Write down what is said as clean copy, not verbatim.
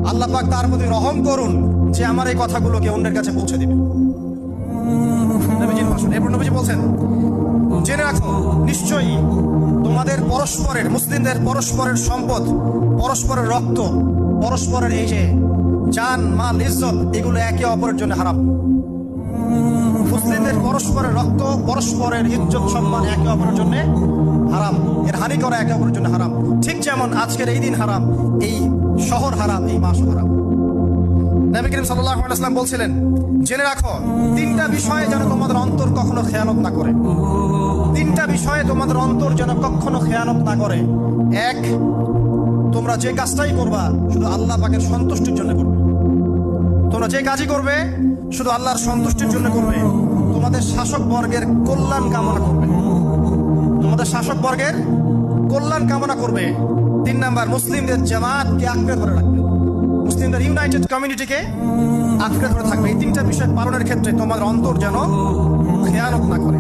আল্লাহ পাক তার প্রতি রহম করুন যে আমার এই কথাগুলোকে অন্যের কাছে পৌঁছে দিবে। নবীজি ভাষণ, এরপর নবীজি বলছেন, জেনে রাখো নিশ্চয়ই তোমাদের পরস্পরের, মুসলিমদের পরস্পরের সম্পদ, পরস্পরের রক্ত, পরস্পরের এই যে জান মাল ইজ্জত, এগুলো একে অপরের জন্য হারাম। মুসলিমদের পরস্পরের রক্ত, পরস্পরের ইজ্জত সম্মান একে অপরের জন্য হারাম, এর হানি করা একে অপরের জন্য হারাম। ঠিক যেমন আজকের এই দিন হারাম, এই শহর হারাম, এই মাস হারাম। নবী করিম সাল্লাল্লাহু আলাইহি ওয়াসাল্লাম বলছিলেন, জেনে রাখো তিনটা বিষয়ে যেন তোমাদের অন্তর কখনো খেয়ানত না করে। তিনটা বিষয়ে তোমাদের অন্তর যেন কখনো খেয়ানত না করে। এক, তোমরা যে কাজটাই করবা শুধু আল্লাহ পাকের সন্তুষ্টির জন্য করবে। তোমরা যে কাজই করবে শুধু আল্লাহর সন্তুষ্টির জন্য করবে। তোমাদের শাসক বর্গের কল্যাণ কামনা করবে, তোমাদের শাসক বর্গের কল্যাণ কামনা করবে। 3 নাম্বার, মুসলিমদের জামাতকে আঁকড়ে ধরে রাখবে, মুসলিমদের ইউনাইটেড কমিউনিটিকে আঁকড়ে ধরে থাকবে। এই 3টা বিষয় পালনের ক্ষেত্রে তোমাদের অন্তর যেন খেয়ানত না করে।